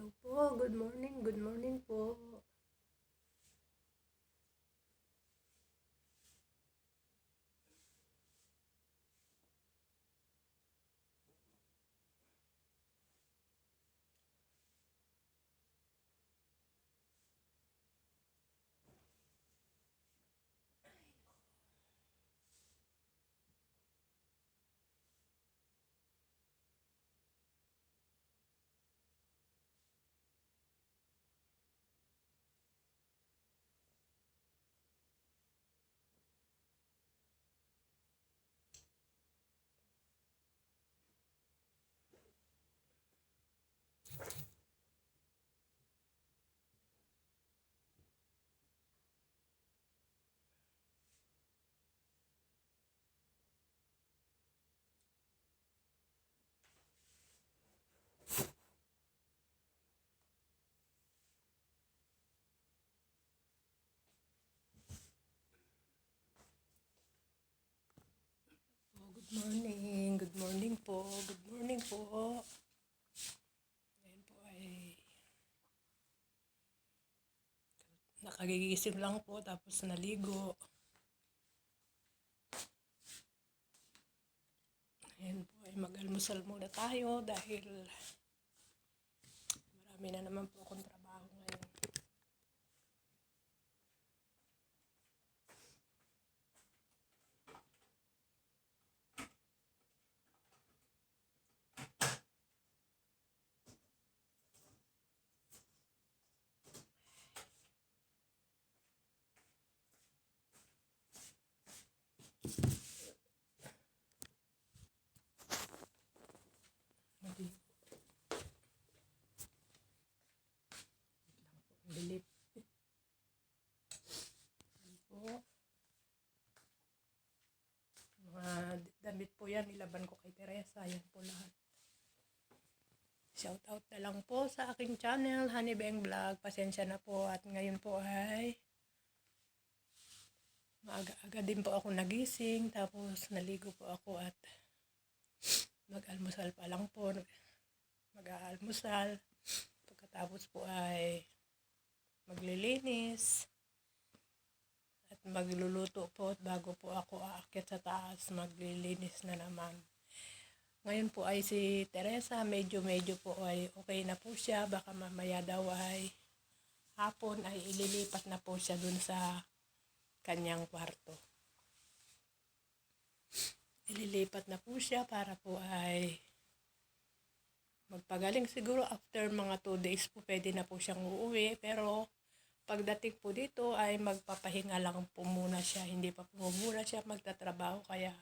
Hello po, good morning po. Good morning po, good morning po. Ngayon po ay nakagigising lang po tapos naligo. Ngayon po ay mag-almusal muna tayo dahil marami na naman po akong trabaho ngayon. Bilip po. Mga damit po yan, nilaban ko kay Teresa. Yan po lahat. Shout out na lang po sa aking channel, Honey Beng Vlog. Pasensya na po at ngayon po ay maaga-aga din po ako nagising. Tapos naligo po ako at mag-almusal pa lang po. Mag-aalmusal. Pagkatapos po ay maglilinis. At magluluto po at bago po ako aakyat sa taas, maglilinis na naman. Ngayon po ay si Teresa, medyo po ay okay na po siya. Baka mamaya daw ay hapon ay ililipat na po siya dun sa kanyang kwarto. Ililipat na po siya para po ay magpagaling. Siguro after mga 2 days po pwede na po siyang uuwi. Pero pagdating po dito ay magpapahinga lang po muna siya. Hindi pa po muna siya magtatrabaho kaya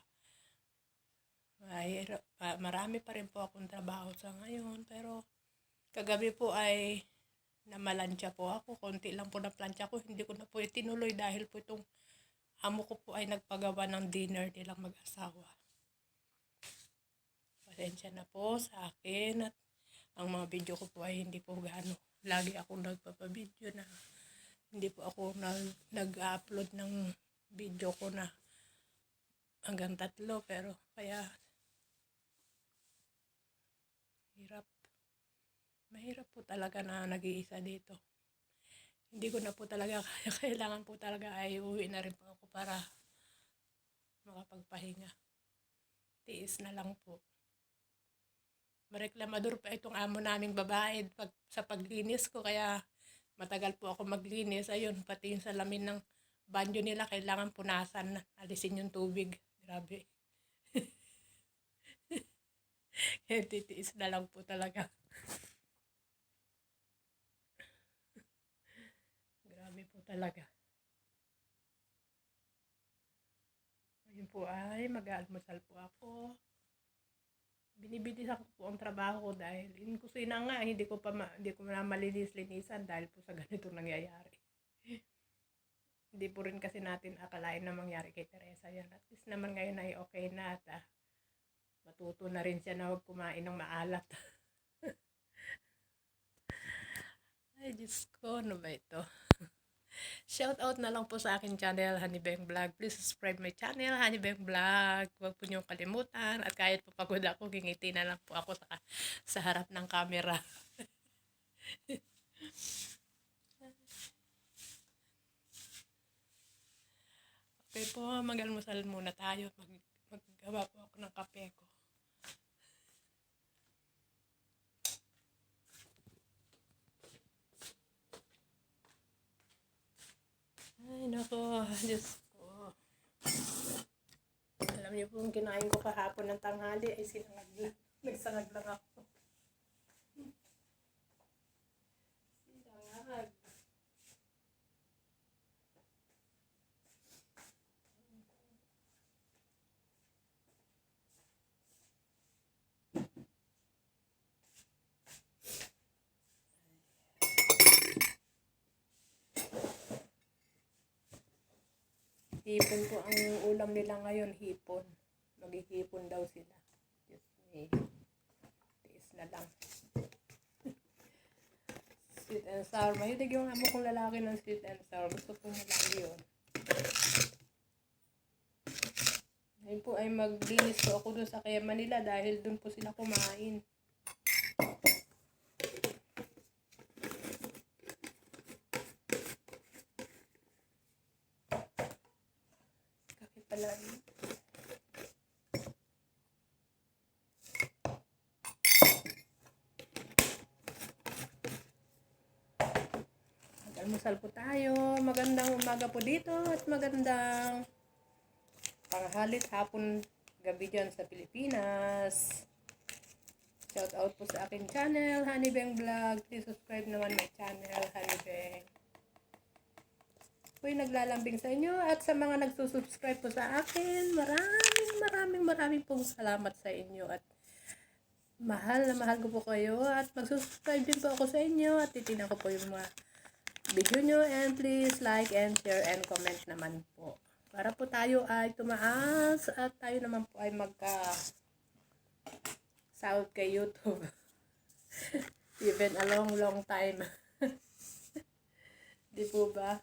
marami pa rin po akong trabaho sa ngayon. Pero kagabi po ay namalansya po ako. Konti lang po na plancha ko. Hindi ko na po itinuloy dahil po itong amo ko po ay nagpagawa ng dinner nilang mag-asawa. Pasensya na po sa akin at ang mga video ko po ay hindi po gaano. Lagi akong nagpapabideo na hindi po ako nag-upload ng video ko na hanggang 3 pero kaya mahirap po talaga na nag-iisa dito. Hindi ko na po talaga kaya, kailangan po talaga ay uwi na rin po ako para makapagpahinga. Tiis na lang po. Mareklamador pa itong amo naming babae sa paglinis ko kaya matagal po ako maglinis. Ayun, pati yung salamin ng banyo nila kailangan punasan, alisin yung tubig. Grabe. Titiis na lang po talaga. Grabe po talaga. Ayun po ay mag-aalmusal po ako. Binibilisan ko po ang trabaho ko dahil in kusina nga hindi ko na malinis-linisan dahil po sa ganito nangyayari. Hindi po rin kasi natin akalain na mangyari kay Teresa yan. At least naman ngayon ay okay na at matuto na rin siya na huwag kumain ng maalat. Ay Diyos ko, ano ba ito? Shout out na lang po sa akin channel, Honey Beng Vlog. Please subscribe my channel, Honey Beng Vlog. Huwag po niyong kalimutan. At kahit papagod ako, gingiti na lang po ako sa harap ng camera. Okay po, mag-almusal muna tayo. Maggawa po ako ng kape ko. Ay, nako, Diyos ko. Alam niyo po, kinain ko kahapon ng tanghali ay sinangag lang. Nagsangag lang ako. Sinangag. Hipon po ang ulam nila ngayon, hipon. Maghihipon daw sila. Diyos me. Tiis na lang. Sweet and sour. Mahilig yung amo kong lalaki ng sweet and sour. Gusto po niya lang yun. Ngayon po ay maglinis po ako dun sa Kaya Manila dahil dun po sila kumain. Kape pala yun. Almusal po tayo. Magandang umaga po dito at magandang panghalit hapon gabi dyan sa Pilipinas. Shout out po sa aking channel, Honey Beng Vlog. Please subscribe naman my channel, Honey Beng. Ako'y naglalambing sa inyo at sa mga nagsusubscribe po sa akin, maraming pong salamat sa inyo at mahal na mahal ko po kayo at magsusubscribe din po ako sa inyo at titignan ko po yung mga video nyo and please like and share and comment naman po. Para po tayo ay tumaas at tayo naman po ay sahod kay YouTube. Even a long time. Di po ba?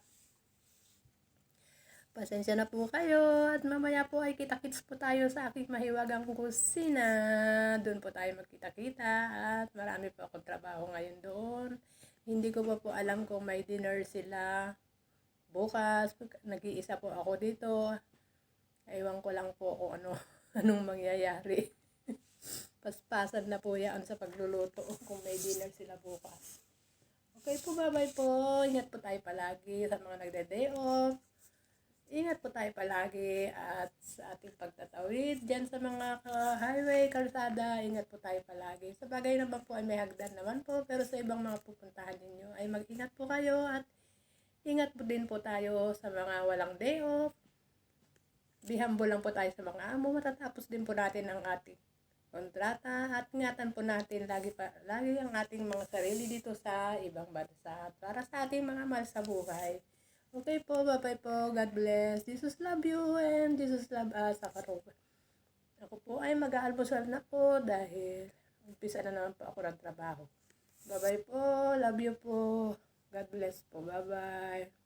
Pasensya na po kayo at mamaya po ay kita-kits po tayo sa aking mahiwagang kusina. Doon po tayo magkita-kita at marami po akong trabaho ngayon doon. Hindi ko pa po alam kung may dinner sila bukas. Nag-iisa po ako dito. Ewan ko lang po kung anong mangyayari. Paspasan na po yan sa pagluluto kung may dinner sila bukas. Okay po, bye-bye po. Ingat po tayo palagi sa mga nagde-day off. Ingat po tayo palagi at sa ating pagtatawid dyan sa mga highway, kalsada, ingat po tayo palagi. Sa bagay naman po ay may hagdan naman po, pero sa ibang mga pupuntahan ninyo ay mag-ingat po kayo at ingat po din po tayo sa mga walang day off. Be humble lang po tayo sa mga amo, matatapos din po natin ang ating kontrata at ingatan po natin lagi ang ating mga sarili dito sa ibang bansa para sa ating mga mahal sa buhay. Okay po, bye-bye po. God bless. Jesus love you and Jesus love us. Ako po ay mag-aalmusal na po dahil umpisa na naman po ako ng trabaho. Bye-bye po. Love you po. God bless po. Bye-bye.